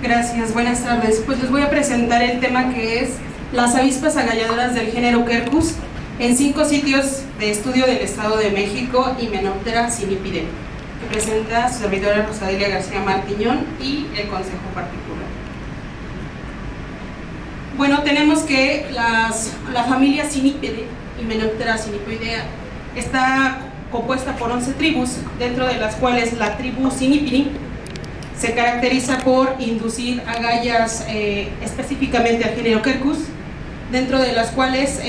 Gracias, buenas tardes. Pues les voy a presentar el tema que es las avispas agalladoras del género Quercus en 5 sitios de estudio del Estado de México, Hymenoptera sinipidae, que presenta su servidora Rosadelia García Martiñón y el consejo particular. Bueno, tenemos que la familia Sinipidae, Hymenoptera sinipidae, está compuesta por 11 tribus, dentro de las cuales la tribu Sinipidae se caracteriza por inducir agallas específicamente al género Quercus, dentro de las cuales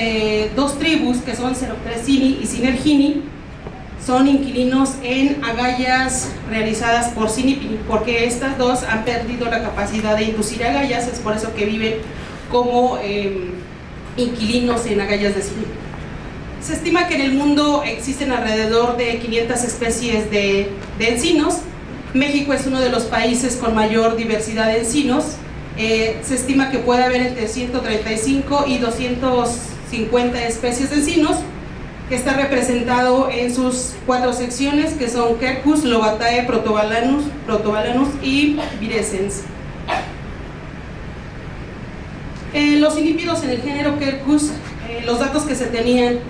2 tribus, que son Ceropteresini y Synergini, son inquilinos en agallas realizadas por Sinipidae, porque estas dos han perdido la capacidad de inducir agallas, es por eso que viven como inquilinos en agallas de Sinipidae. Se estima que en el mundo existen alrededor de 500 especies de encinos. México es uno de los países con mayor diversidad de encinos. Se estima que puede haber entre 135 y 250 especies de encinos, que está representado en sus 4 secciones, que son Quercus, Lobatae, Protobalanus y Virescens. Los sinipidos en el género Quercus, los datos que se tienen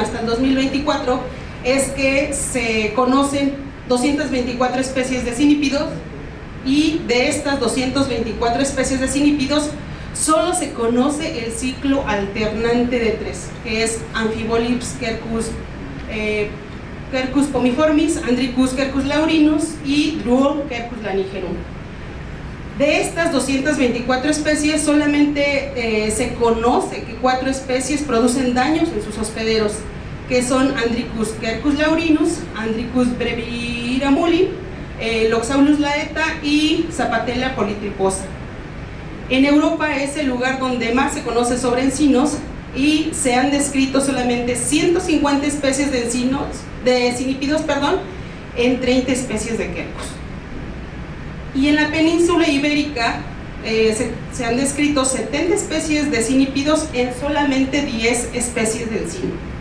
hasta el 2024 es que se conocen 224 especies de cinípidos, y de estas 224 especies de cinípidos solo se conoce el ciclo alternante de 3, que es Amphibolus Quercus, Quercus pomiformis, Andricus Quercus laurinus y Druo Quercus lanigerum. De estas 224 especies solamente se conoce que 4 especies producen daños en sus hospederos, que son Andricus Quercus laurinus, Andricus breviramuli, Loxaulus laeta y Zapatella polytriposa. En Europa es el lugar donde más se conoce sobre encinos y se han descrito solamente 150 especies de cinípidos, en 30 especies de Quercus. Y en la península ibérica se han descrito 70 especies de cinípidos en solamente 10 especies de encino.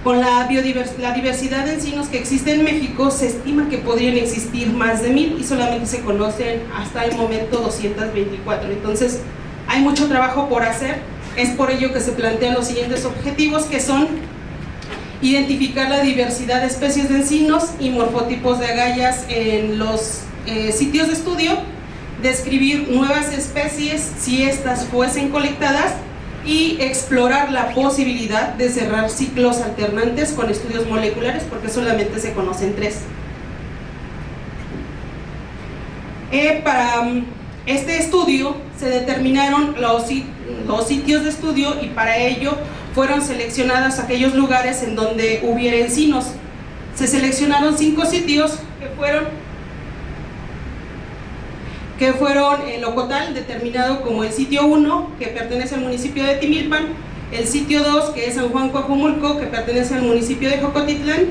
Con la diversidad de encinos que existe en México, se estima que podrían existir más de 1000 y solamente se conocen hasta el momento 224. Entonces hay mucho trabajo por hacer. Es por ello que se plantean los siguientes objetivos, que son identificar la diversidad de especies de encinos y morfotipos de agallas en los sitios de estudio, describir nuevas especies si estas fuesen colectadas, y explorar la posibilidad de cerrar ciclos alternantes con estudios moleculares, porque solamente se conocen 3. Para este estudio se determinaron los sitios de estudio, y para ello fueron seleccionados aquellos lugares en donde hubiera encinos. Se seleccionaron 5 sitios que fueron el Ocotal, determinado como el sitio 1, que pertenece al municipio de Timilpan, el sitio 2, que es San Juan Coajomulco, que pertenece al municipio de Jocotitlán,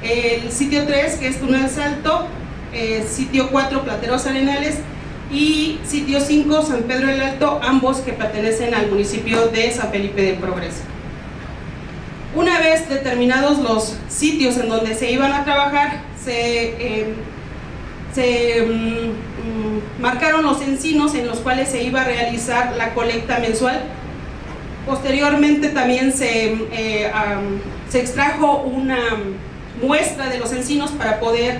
el sitio 3, que es Tunal Salto, sitio 4, Plateros Arenales, y sitio 5, San Pedro el Alto, ambos que pertenecen al municipio de San Felipe de Progreso. Una vez determinados los sitios en donde se iban a trabajar, se marcaron los encinos en los cuales se iba a realizar la colecta mensual. Posteriormente también se extrajo una muestra de los encinos para poder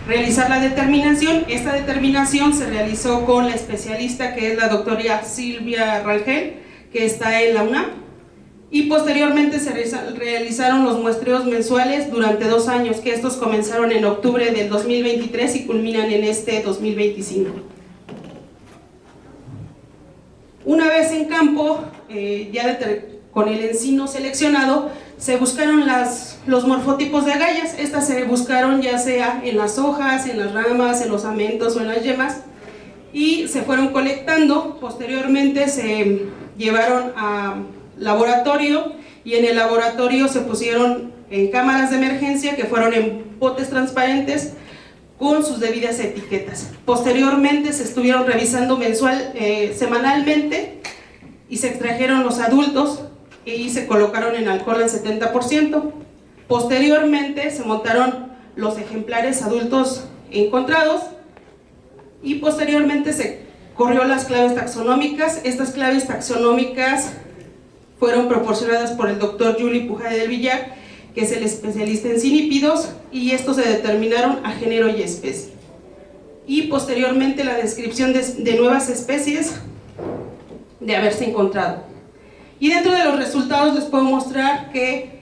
realizar la determinación. Esta determinación se realizó con la especialista, que es la doctora Silvia Rangel, que está en la UNAM, y posteriormente se realizaron los muestreos mensuales durante 2 años, que estos comenzaron en octubre del 2023 y culminan en este 2025. Una vez en campo, con el encino seleccionado, se buscaron los morfotipos de agallas. Estas se buscaron ya sea en las hojas, en las ramas, en los amentos o en las yemas, y se fueron colectando. Posteriormente se llevaron a laboratorio, y en el laboratorio se pusieron en cámaras de emergencia, que fueron en potes transparentes con sus debidas etiquetas. Posteriormente se estuvieron revisando semanalmente, y se extrajeron los adultos y se colocaron en alcohol al 70%. Posteriormente se montaron los ejemplares adultos encontrados, y posteriormente se corrió las claves taxonómicas. Estas claves taxonómicas fueron proporcionadas por el doctor Juli Pujade del Villar, que es el especialista en cinípidos, y estos se determinaron a género y especie. Y posteriormente la descripción de nuevas especies de haberse encontrado. Y dentro de los resultados les puedo mostrar que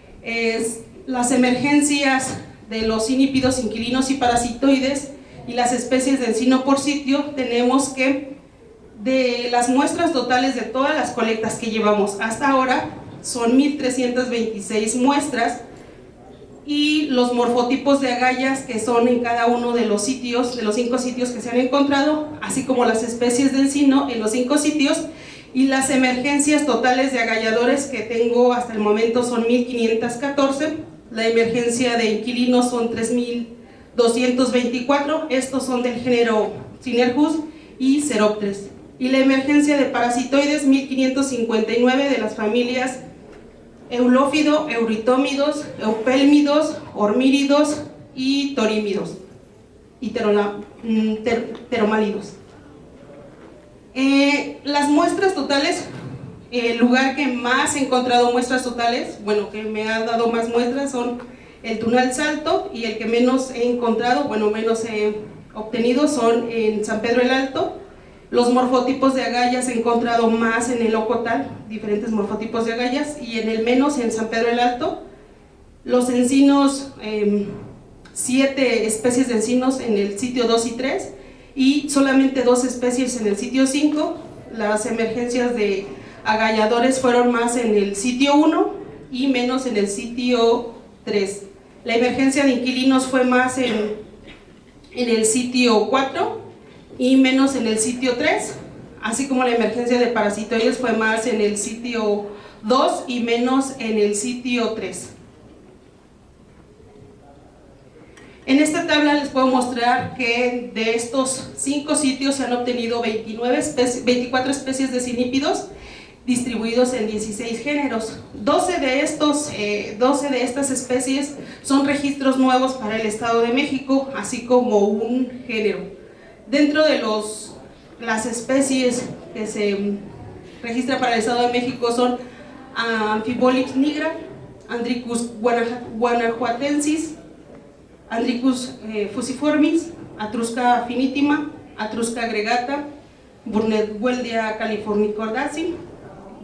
las emergencias de los cinípidos, inquilinos y parasitoides y las especies de encino por sitio, tenemos que de las muestras totales de todas las colectas que llevamos hasta ahora, son 1.326 muestras, y los morfotipos de agallas que son en cada uno de los sitios, de los 5 sitios que se han encontrado, así como las especies de encino en los 5 sitios, y las emergencias totales de agalladores que tengo hasta el momento son 1.514, la emergencia de inquilinos son 3.224, estos son del género Cinercus y Ceroptres, y la emergencia de parasitoides 1.559 de las familias Eulófido, Euritómidos, Eupélmidos, Hormíridos y Torímidos y Teromálidos. Las muestras totales, el lugar que más he encontrado muestras totales, bueno, que me ha dado más muestras, son el Tunal Salto, y el que menos he encontrado, bueno, menos he obtenido, son en San Pedro el Alto. Los morfotipos de agallas he encontrado más en el Ocotal, diferentes morfotipos de agallas, y en el menos en San Pedro el Alto. Los encinos, 7 especies de encinos en el sitio 2 y 3, y solamente 2 especies en el sitio 5. Las emergencias de agalladores fueron más en el sitio 1 y menos en el sitio 3. La emergencia de inquilinos fue más en el sitio 4 y menos en el sitio 3, así como la emergencia de parasitoides fue más en el sitio 2 y menos en el sitio 3. En esta tabla les puedo mostrar que de estos 5 sitios se han obtenido 24 especies de cinípidos distribuidos en 16 géneros. 12 de estas especies son registros nuevos para el Estado de México, así como un género. Dentro de las especies que se registran para el Estado de México son Amphibolips nigra, Andricus guanajuatensis, Andricus fusiformis, Atrusca finitima, Atrusca gregata, Burnetweldia californicordaci,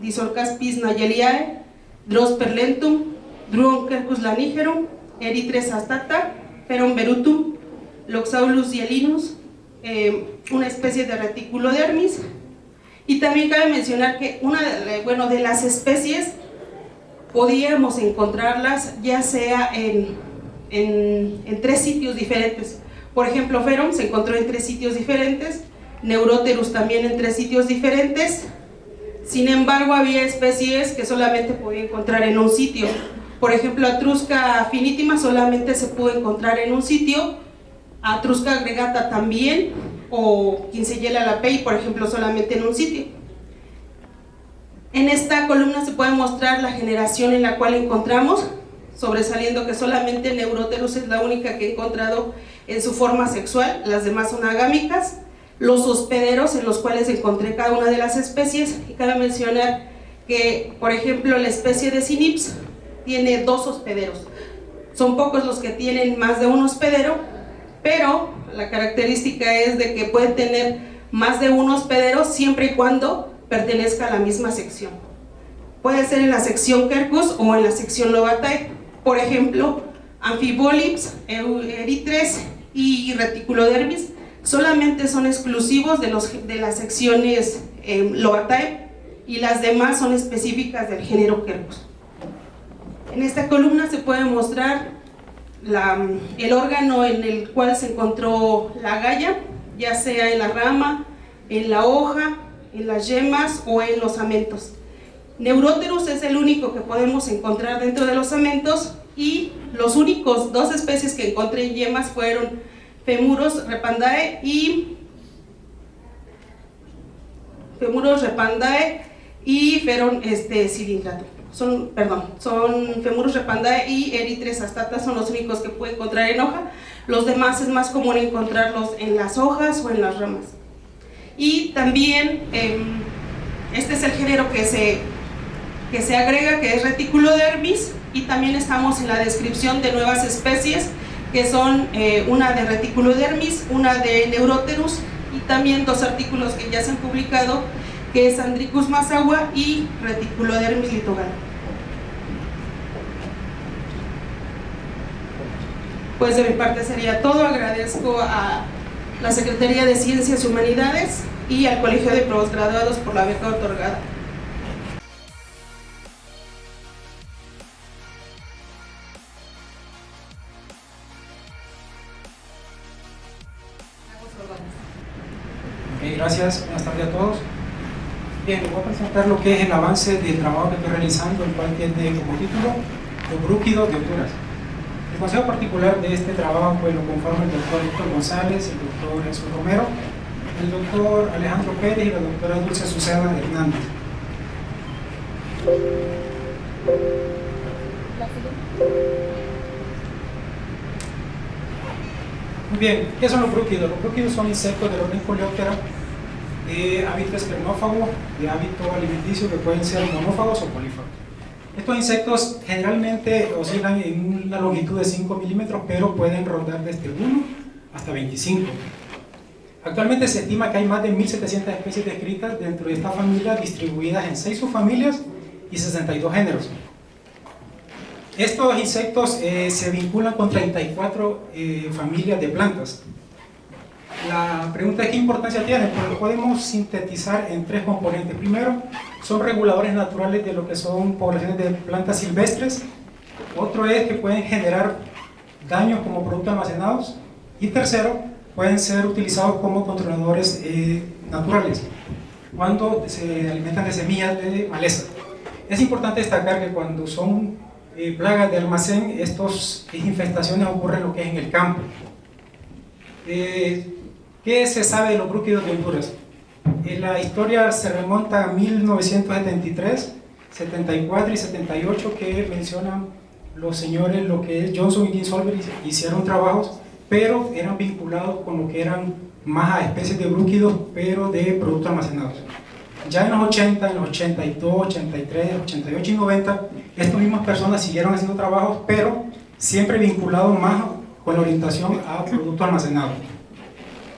Disorcaspis nayeliae, Dros perlentum, Druonquercus lanigerum, Eritres astata, Peron verutum, Loxaulus hielinus, una especie de reticulodermis. Y también cabe mencionar que de las especies podíamos encontrarlas ya sea en 3 sitios diferentes. Por ejemplo, Ferum se encontró en 3 sitios diferentes, Neuroterus también en 3 sitios diferentes. Sin embargo, había especies que solamente podía encontrar en un sitio. Por ejemplo, Atrusca finitima solamente se pudo encontrar en un sitio, Atrusca gregata también, o Kinseyella lapei, por ejemplo, solamente en un sitio. En esta columna se puede mostrar la generación en la cual encontramos, sobresaliendo que solamente Neuroterus es la única que he encontrado en su forma sexual, las demás son agámicas. Los hospederos en los cuales encontré cada una de las especies, y cabe mencionar que, por ejemplo, la especie de Cynips tiene 2 hospederos. Son pocos los que tienen más de un hospedero, pero la característica es de que pueden tener más de un hospedero siempre y cuando pertenezca a la misma sección. Puede ser en la sección Quercus o en la sección Lobatae. Por ejemplo, Amphibolips, Eritres y Reticulodermis solamente son exclusivos de las secciones Lobatae, y las demás son específicas del género Quercus. En esta columna se puede mostrar el órgano en el cual se encontró la agalla, ya sea en la rama, en la hoja, en las yemas o en los amentos. Neuroterus es el único que podemos encontrar dentro de los amentos, y los únicos 2 especies que encontré en yemas fueron Femurus repandae y Feron cilindratum. Son Femurus repandae y Eritres astata, son los únicos que puede encontrar en hoja. Los demás es más común encontrarlos en las hojas o en las ramas. Y también este es el género que se agrega, que es Reticulodermis, y también estamos en la descripción de nuevas especies, que son una de Reticulodermis, una de Neuroterus, y también dos artículos que ya se han publicado, que es Andricus mazahua y Reticulodermis litogala. Pues de mi parte sería todo. Agradezco a la Secretaría de Ciencias y Humanidades y al Colegio de Postgraduados por la beca otorgada. Ok, gracias. Buenas tardes a todos. Bien, les voy a presentar lo que es el avance del trabajo que estoy realizando, el cual tiene como título Los brúquidos de Honduras. El consejo particular de este trabajo pues, lo conforma el doctor Héctor González, el doctor Jesús Romero, el doctor Alejandro Pérez y la doctora Dulce Susana Hernández. Muy bien, ¿qué son los brúquidos? Los brúquidos son insectos del orden Coleoptera, de hábito esternófago, de hábito alimenticio, que pueden ser monófagos o polífagos. Estos insectos generalmente oscilan en una longitud de 5 milímetros, pero pueden rondar desde 1 hasta 25. Actualmente se estima que hay más de 1.700 especies descritas dentro de esta familia, distribuidas en 6 subfamilias y 62 géneros. Estos insectos se vinculan con 34 familias de plantas. La pregunta es: ¿qué importancia tienen? Pues lo podemos sintetizar en 3 componentes. Primero, son reguladores naturales de lo que son poblaciones de plantas silvestres. Otro es que pueden generar daños como productos almacenados. Y tercero, pueden ser utilizados como controladores naturales cuando se alimentan de semillas de maleza. Es importante destacar que cuando son plagas de almacén, estas infestaciones ocurren lo que es en el campo. ¿Qué se sabe de los brúquidos de Honduras? La historia se remonta a 1973, 74 y 78, que mencionan los señores, lo que es Johnson y Kinsolver, hicieron trabajos, pero eran vinculados con lo que eran más a especies de brúquidos, pero de productos almacenados. Ya en los 80, en los 82, 83, 88 y 90, estas mismas personas siguieron haciendo trabajos, pero siempre vinculados más con la orientación a productos almacenados.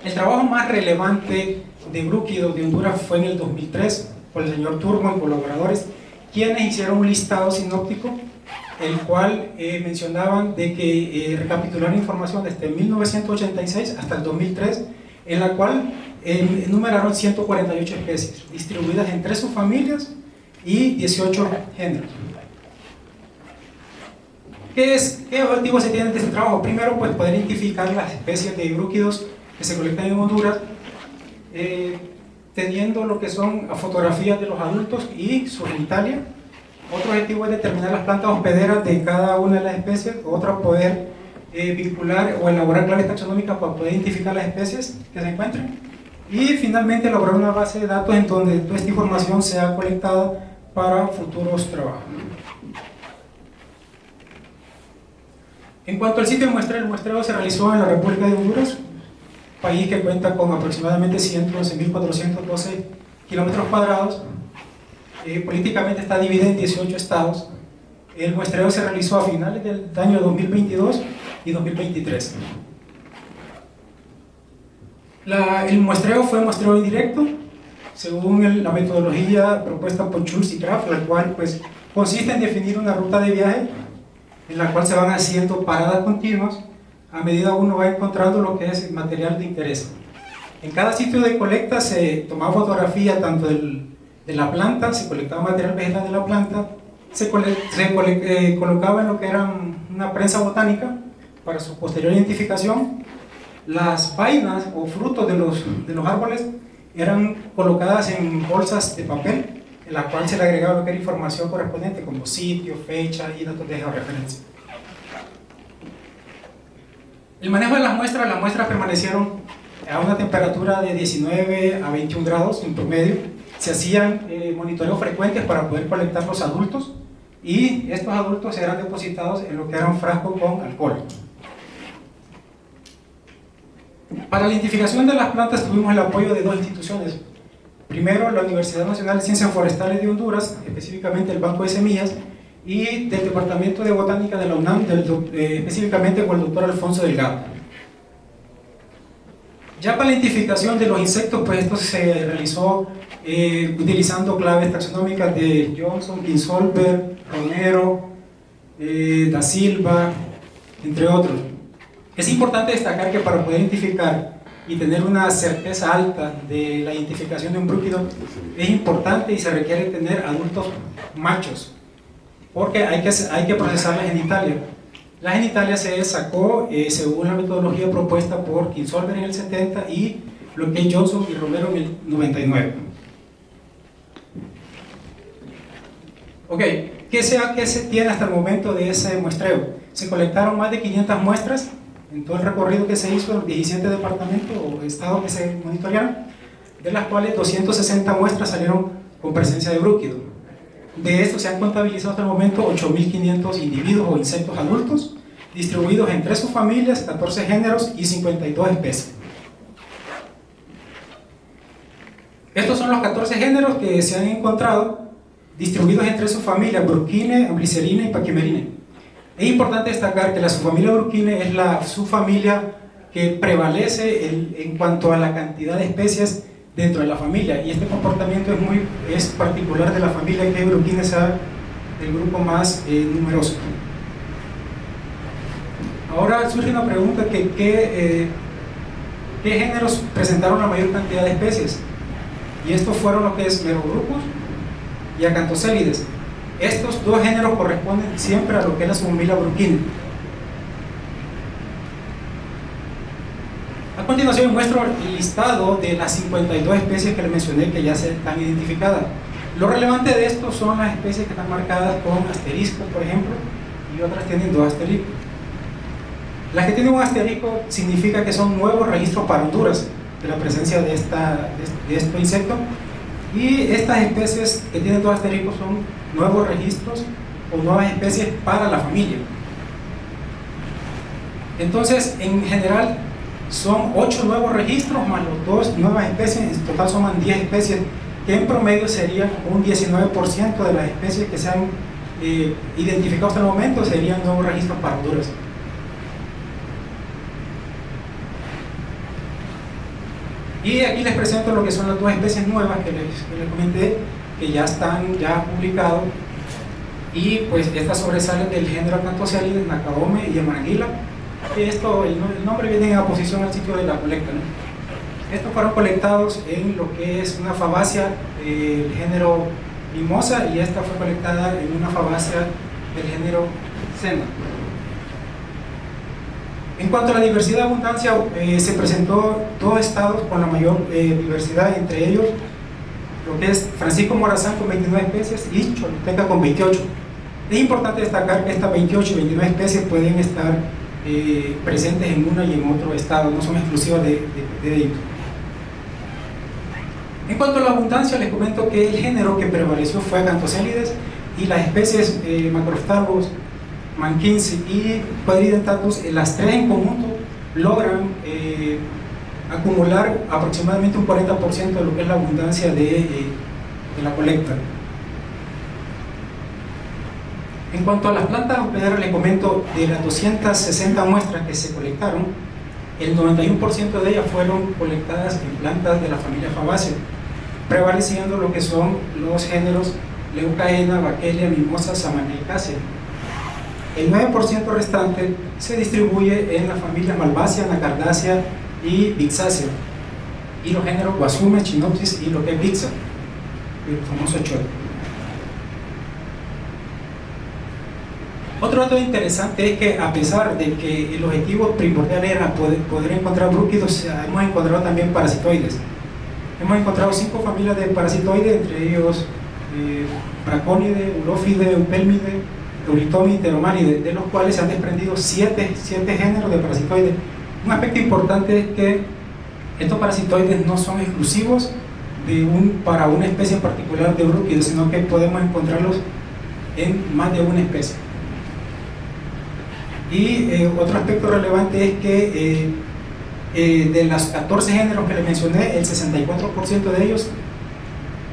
El trabajo más relevante de brúquidos de Honduras fue en el 2003 por el señor Turmo y colaboradores, quienes hicieron un listado sinóptico, el cual mencionaban de que recapitularon información desde 1986 hasta el 2003, en la cual enumeraron 148 especies, distribuidas en 3 subfamilias y 18 géneros. ¿Qué objetivos se tienen de este trabajo? Primero, pues poder identificar las especies de brúquidos que se colectan en Honduras, teniendo lo que son fotografías de los adultos y su genitalia. Otro objetivo es determinar las plantas hospederas de cada una de las especies. Otro, poder vincular o elaborar claves taxonómicas para poder identificar las especies que se encuentren. Y finalmente elaborar una base de datos en donde toda esta información sea colectada para futuros trabajos. En cuanto al sitio de muestreo, el muestreo se realizó en la República de Honduras, país que cuenta con aproximadamente 111.412 kilómetros cuadrados. Políticamente está dividido en 18 estados. El muestreo se realizó a finales del año 2022 y 2023. El muestreo fue muestreo indirecto, según la metodología propuesta por Schultz y Kraft, la cual pues, consiste en definir una ruta de viaje en la cual se van haciendo paradas continuas a medida uno va encontrando lo que es material de interés. En cada sitio de colecta se tomaba fotografía tanto de la planta, se colectaba material vegetal de la planta, se colocaba en lo que era una prensa botánica para su posterior identificación. Las vainas o frutos de los árboles eran colocadas en bolsas de papel, en la cual se le agregaba lo que era información correspondiente como sitio, fecha y datos de georreferencia. El manejo de las muestras permanecieron a una temperatura de 19 a 21 grados en promedio. Se hacían monitoreos frecuentes para poder colectar los adultos, y estos adultos eran depositados en lo que era un frasco con alcohol. Para la identificación de las plantas tuvimos el apoyo de dos instituciones. Primero, la Universidad Nacional de Ciencias Forestales de Honduras, específicamente el Banco de Semillas, y del Departamento de Botánica de la UNAM, específicamente con el doctor Alfonso Delgado. Ya para la identificación de los insectos, pues esto se realizó utilizando claves taxonómicas de Johnson, Kinsolver, Romero, Da Silva, entre otros. Es importante destacar que para poder identificar y tener una certeza alta de la identificación de un brúquido es importante y se requiere tener adultos machos, porque hay que procesar la genitalia. La genitalia se sacó según la metodología propuesta por Kinsolver en el 70 y lo que es Johnson y Romero en el 99. Ok, ¿qué se tiene hasta el momento de ese muestreo? Se colectaron más de 500 muestras en todo el recorrido que se hizo en los 17 departamentos o estados que se monitorearon, de las cuales 260 muestras salieron con presencia de brúquido. De estos se han contabilizado hasta el momento 8.500 individuos o insectos adultos, distribuidos en 3 subfamilias, 14 géneros y 52 especies. Estos son los 14 géneros que se han encontrado, distribuidos en 3 subfamilias: Bruchine, Amblicerina y Pachymerine. Es importante destacar que la subfamilia Bruchine es la subfamilia que prevalece en cuanto a la cantidad de especies dentro de la familia, y este comportamiento es particular de la familia, que Bruchine sea el grupo más numeroso. Ahora surge una pregunta: ¿qué géneros presentaron la mayor cantidad de especies? Y estos fueron lo que es Merobruchus y Acanthocélides. Estos dos géneros corresponden siempre a lo que es la subfamilia Bruchine. A continuación muestro el listado de las 52 especies que les mencioné que ya están identificadas. Lo relevante de esto son las especies que están marcadas con asterisco, por ejemplo, y otras tienen 2 asteriscos. Las que tienen un asterisco significa que son nuevos registros para Honduras de la presencia de este insecto, y estas especies que tienen 2 asteriscos son nuevos registros o nuevas especies para la familia. Entonces, en general, son 8 nuevos registros más los 2 nuevas especies. En total suman 10 especies, que en promedio serían un 19% de las especies que se han identificado hasta el momento serían nuevos registros para Honduras. Y aquí les presento lo que son las 2 especies nuevas que les comenté, que ya están publicados, y pues estas sobresalen del género Acanthocélides, Nacadome y Emanguila. El nombre viene en oposición al sitio de la colecta, ¿no? Estos fueron colectados en lo que es una fabácea del género Mimosa, y esta fue colectada en una fabácea del género Sena. En cuanto a la diversidad y abundancia, se presentó 2 estados con la mayor diversidad, entre ellos lo que es Francisco Morazán con 29 especies y Choluteca con 28. Es importante destacar que estas 28 y 29 especies pueden estar presentes en una y en otro estado, no son exclusivas de ellos. En cuanto a la abundancia, les comento que el género que prevaleció fue Acanthocélides, y las especies Macrophthalmus, Mankinsi y Quadridentatus, las 3 en conjunto logran acumular aproximadamente un 40% de lo que es la abundancia de la colecta. En cuanto a las plantas hospederas, les comento, de las 260 muestras que se colectaron, el 91% de ellas fueron colectadas en plantas de la familia Fabaceae, prevaleciendo lo que son los géneros Leucaena, Vachellia, Mimosa, Samaneicaceae. El 9% restante se distribuye en las familias Malvaceae, Anacardaceae y Vixaceae, y los géneros Guasume, Chinopsis y lo que es Vixa, el famoso chol. Otro dato interesante es que, a pesar de que el objetivo primordial era poder encontrar brúquidos, hemos encontrado también parasitoides. Hemos encontrado 5 familias de parasitoides, entre ellos Braconidae, Ulophidae, Eupelmidae, Euritomi y Pteromaride, de los cuales se han desprendido 7 géneros de parasitoides. Un aspecto importante es que estos parasitoides no son exclusivos para una especie en particular de brúquidos, sino que podemos encontrarlos en más de una especie. Y otro aspecto relevante es que de los 14 géneros que les mencioné, el 64% de ellos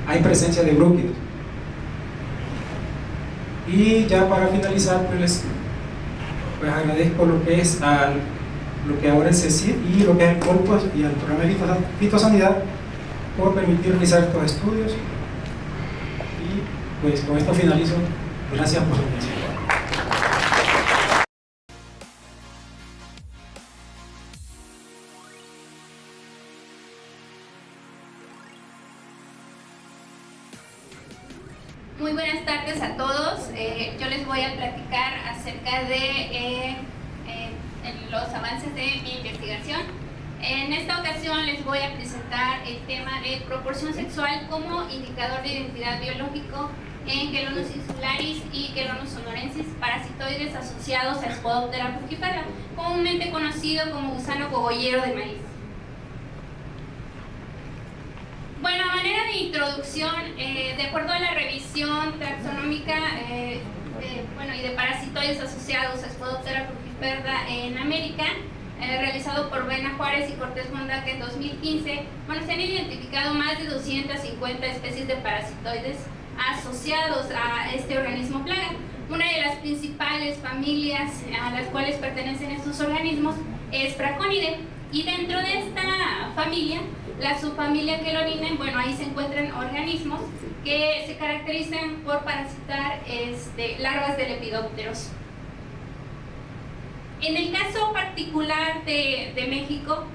hay presencia de brúquidos. Y ya para finalizar, pues agradezco lo que es lo que ahora es CECID y lo que es el COLPOS y al programa de fitosanidad por permitir realizar estos estudios. Y pues con esto finalizo. Gracias por su atención. Muy buenas tardes a todos. Yo les voy a platicar acerca de los avances de mi investigación. En esta ocasión les voy a presentar el tema de proporción sexual como indicador de identidad biológico en Quelonus insularis y Quelonus sonorensis, parasitoides asociados a Spodoptera fructifera, comúnmente conocido como gusano cogollero de maíz. Bueno, a manera de introducción, de acuerdo a la revisión taxonómica y de parasitoides asociados a Spodoptera fructifera en América, realizado por Bena Juárez y Cortés Mondaca en 2015, se han identificado más de 250 especies de parasitoides asociados a este organismo plaga. Una de las principales familias a las cuales pertenecen estos organismos es Braconidae, y dentro de esta familia, la subfamilia Quelonidae, ahí se encuentran organismos que se caracterizan por parasitar larvas de lepidópteros. En el caso particular de México,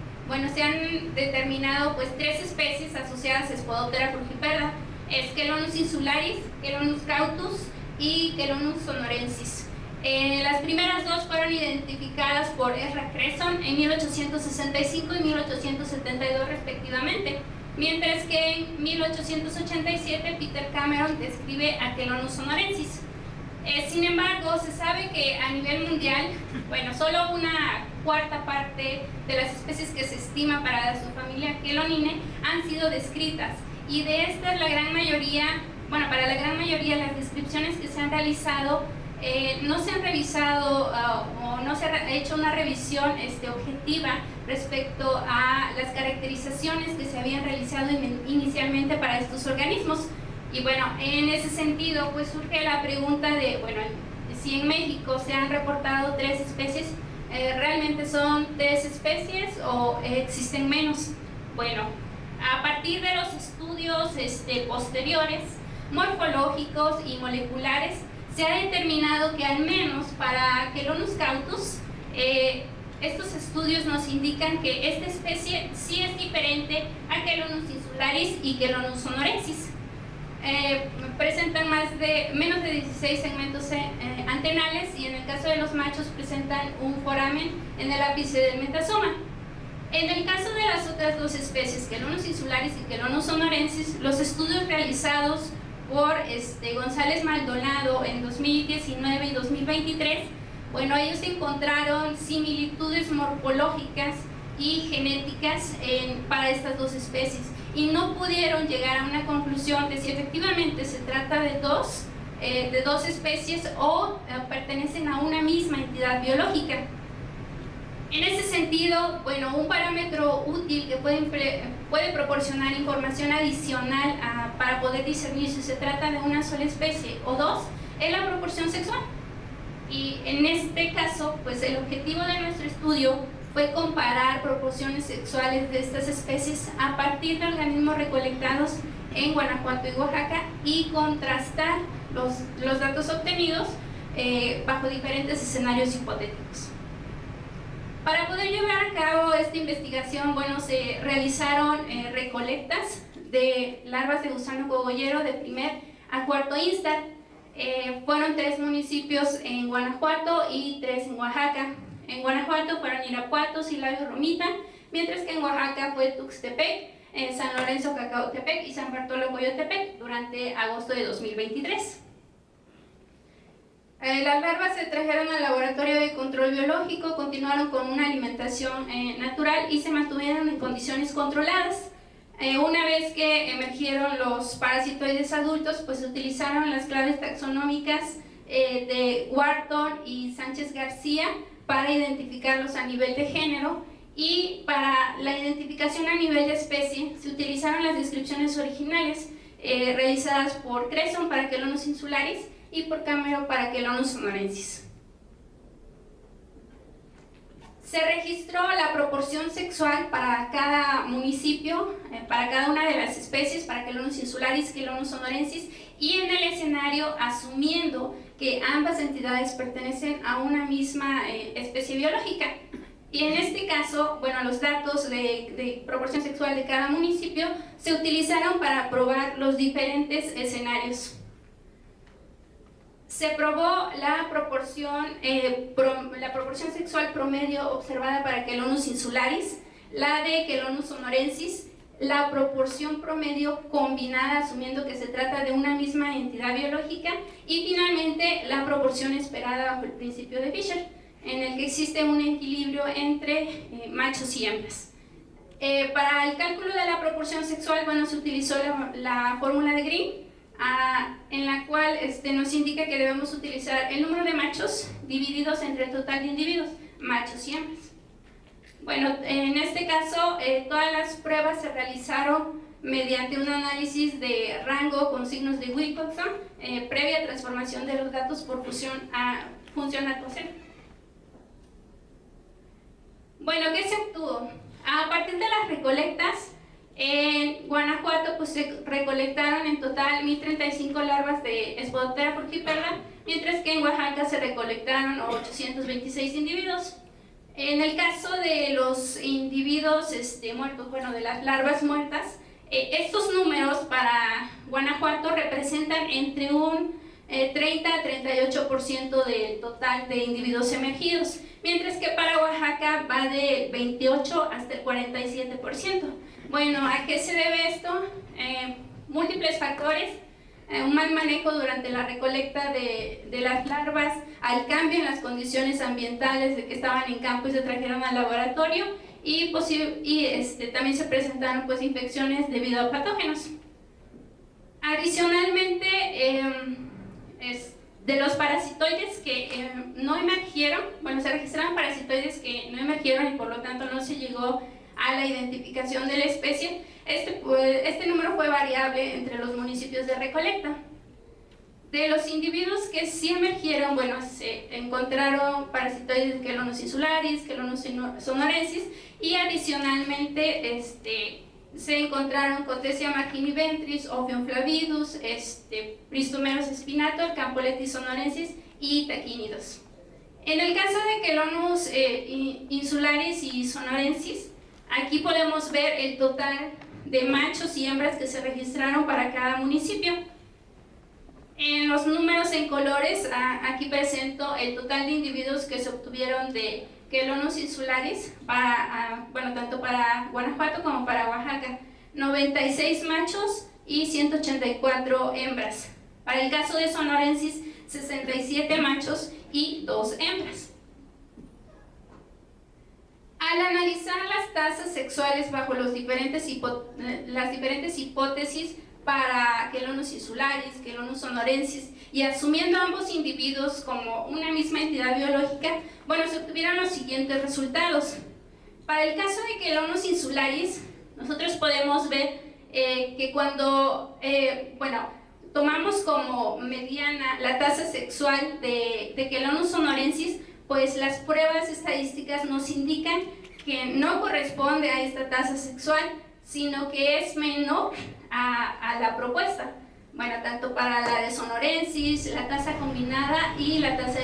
se han determinado tres especies asociadas a Spodoptera fructifera: es Quelonus insularis, Quelonus cautus y Quelonus sonorensis. Las primeras dos fueron identificadas por Ezra Cresson en 1865 y 1872 respectivamente, mientras que en 1887 Peter Cameron describe a Quelonus sonorensis. Sin embargo, se sabe que a nivel mundial, solo una cuarta parte de las especies que se estima para su familia Quelonidae han sido descritas, y de estas la gran mayoría, para la gran mayoría las descripciones que se han realizado no se han revisado o no se ha hecho una revisión objetiva respecto a las caracterizaciones que se habían realizado inicialmente para estos organismos. Y en ese sentido surge la pregunta de, si en México se han reportado 3 especies, ¿realmente son 3 especies o existen menos? A partir de los estudios posteriores, morfológicos y moleculares, se ha determinado que al menos para Quelonus cautus, estos estudios nos indican que esta especie sí es diferente a Quelonus insularis y Quelonus sonorensis. Presentan menos de 16 segmentos antenales, y en el caso de los machos presentan un foramen en el ápice del metasoma. En el caso de las otras 2 especies, Quelonus insularis y Quelonus sonorensis, los estudios realizados por González Maldonado en 2019 y 2023, ellos encontraron similitudes morfológicas y genéticas para estas 2 especies, y no pudieron llegar a una conclusión de si efectivamente se trata de dos especies o pertenecen a una misma entidad biológica. En ese sentido, un parámetro útil que puede proporcionar información adicional para poder discernir si se trata de una sola especie o 2 es la proporción sexual. Y en este caso, el objetivo de nuestro estudio fue comparar proporciones sexuales de estas especies a partir de organismos recolectados en Guanajuato y Oaxaca, y contrastar los datos obtenidos bajo diferentes escenarios hipotéticos. Para poder llevar a cabo esta investigación, se realizaron recolectas de larvas de gusano cogollero de primer a cuarto instar. Fueron 3 municipios en Guanajuato y 3 en Oaxaca. En Guanajuato fueron Irapuato, Silao y Romita, mientras que en Oaxaca fue Tuxtepec, San Lorenzo, Cacautepec y San Bartolo, Coyotepec, durante agosto de 2023. Las larvas se trajeron al laboratorio de control biológico, continuaron con una alimentación natural y se mantuvieron en condiciones controladas. Una vez que emergieron los parasitoides adultos, se utilizaron las claves taxonómicas de Wharton y Sánchez García para identificarlos a nivel de género, y para la identificación a nivel de especie se utilizaron las descripciones originales realizadas por Cresson para Quelonus insularis y por Camero para Quelonus sonorensis. Se registró la proporción sexual para cada municipio, para cada una de las especies, para Quelonus insularis, Quelonus sonorensis, y en el escenario asumiendo que ambas entidades pertenecen a una misma especie biológica. Y en este caso, bueno, los datos de proporción sexual de cada municipio se utilizaron para probar los diferentes escenarios. Se probó la proporción sexual promedio observada para Quelonus insularis, la de Quelonus sonorensis, la proporción promedio combinada, asumiendo que se trata de una misma entidad biológica, y finalmente la proporción esperada bajo el principio de Fisher, en el que existe un equilibrio entre machos y hembras. Para el cálculo de la proporción sexual, bueno, se utilizó la fórmula de Green, en la cual nos indica que debemos utilizar el número de machos divididos entre el total de individuos, machos y hembras. Bueno, en este caso, todas las pruebas se realizaron mediante un análisis de rango con signos de Wilcoxon, previa transformación de los datos por función Atwood. Bueno, ¿qué se obtuvo? A partir de las recolectas, en Guanajuato pues se recolectaron en total 1035 larvas de Spodoptera frugiperda, mientras que en Oaxaca se recolectaron 826 individuos. En el caso de los individuos muertos, bueno, de las larvas muertas, estos números para Guanajuato representan entre un 30 a 38% del total de individuos emergidos, mientras que para Oaxaca va del 28 hasta el 47%. Bueno, ¿a qué se debe esto? Múltiples factores, un mal manejo durante la recolecta de las larvas, al cambio en las condiciones ambientales de que estaban en campo y se trajeron al laboratorio, y también se presentaron pues infecciones debido a patógenos. Adicionalmente, de los parasitoides que no emergieron, bueno, se registraron parasitoides que no emergieron y por lo tanto no se llegó a la identificación de la especie. Este número fue variable entre los municipios de recolecta. De los individuos que sí emergieron, bueno, se encontraron parasitoides de Quelonus insularis, Quelonus sonorensis, y adicionalmente se encontraron Cottesia marginiventris, Ophion flavidus, Pristomeros spinator, Campoletis sonorensis y Taquínidos. En el caso de Quelonus insularis y sonorensis, aquí podemos ver el total de machos y hembras que se registraron para cada municipio. En los números en colores, aquí presento el total de individuos que se obtuvieron de Quelonus insularis, tanto para Guanajuato como para Oaxaca, 96 machos y 184 hembras. Para el caso de sonorensis, 67 machos y 2 hembras. Al analizar las tasas sexuales bajo las diferentes hipótesis para Quelonus insularis, Quelonus sonorensis, y asumiendo ambos individuos como una misma entidad biológica, bueno, se obtuvieron los siguientes resultados. Para el caso de Quelonus insularis, nosotros podemos ver que cuando tomamos como mediana la tasa sexual de Quelonus sonorensis, pues las pruebas estadísticas nos indican que no corresponde a esta tasa sexual, sino que es menor a la propuesta. Bueno, tanto para la de sonorensis, la tasa combinada y la tasa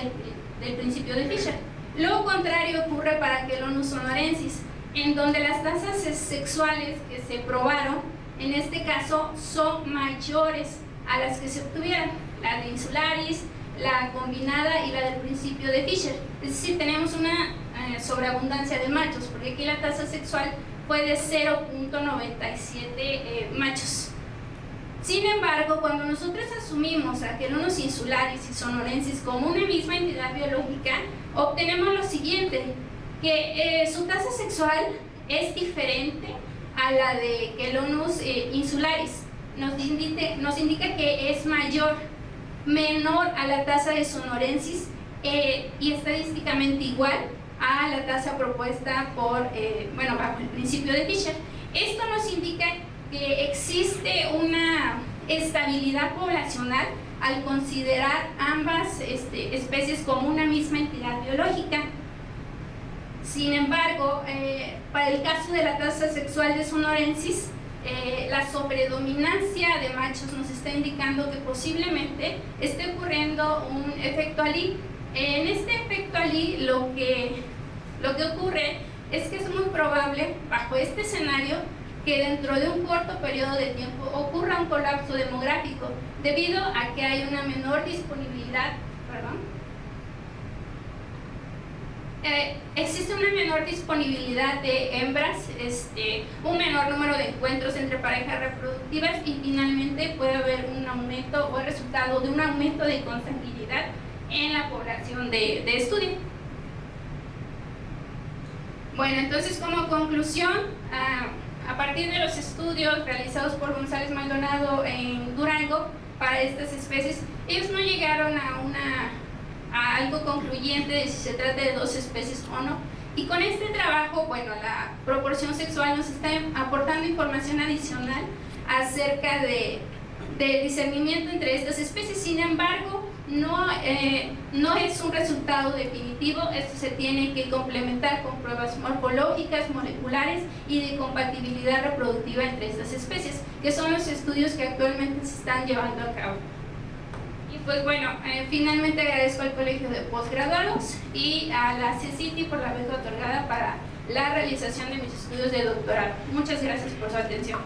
del principio de Fisher. Lo contrario ocurre para Quelonus sonorensis, en donde las tasas sexuales que se probaron, en este caso, son mayores a las que se obtuvieron, la de insularis, la combinada y la del principio de Fisher. Es decir, tenemos una sobreabundancia de machos, porque aquí la tasa sexual fue de 0.97 machos. Sin embargo, cuando nosotros asumimos a Quelonus insularis y sonorensis como una misma entidad biológica, obtenemos lo siguiente, que su tasa sexual es diferente a la de Quelonus insularis. Nos indica que es menor a la tasa de sonorensis y estadísticamente igual a la tasa propuesta por, bajo el principio de Fisher. Esto nos indica que existe una estabilidad poblacional al considerar ambas especies como una misma entidad biológica. Sin embargo, para el caso de la tasa sexual de sonorensis, la sobredominancia de machos nos está indicando que posiblemente esté ocurriendo un efecto Ali. En este efecto Ali lo que ocurre es que es muy probable, bajo este escenario, que dentro de un corto periodo de tiempo ocurra un colapso demográfico debido a que hay una menor disponibilidad, existe una menor disponibilidad de hembras, un menor número de encuentros entre parejas reproductivas y finalmente puede haber un aumento o el resultado de un aumento de consanguinidad en la población de estudio. Bueno, entonces como conclusión, a partir de los estudios realizados por González Maldonado en Durango para estas especies, ellos no llegaron a algo concluyente de si se trata de dos especies o no. Y con este trabajo, la proporción sexual nos está aportando información adicional acerca del discernimiento entre estas especies. Sin embargo, no es un resultado definitivo. Esto se tiene que complementar con pruebas morfológicas, moleculares y de compatibilidad reproductiva entre estas especies, que son los estudios que actualmente se están llevando a cabo. Y pues finalmente agradezco al Colegio de Postgraduados y a la CECITI por la beca otorgada para la realización de mis estudios de doctorado. Muchas gracias por su atención.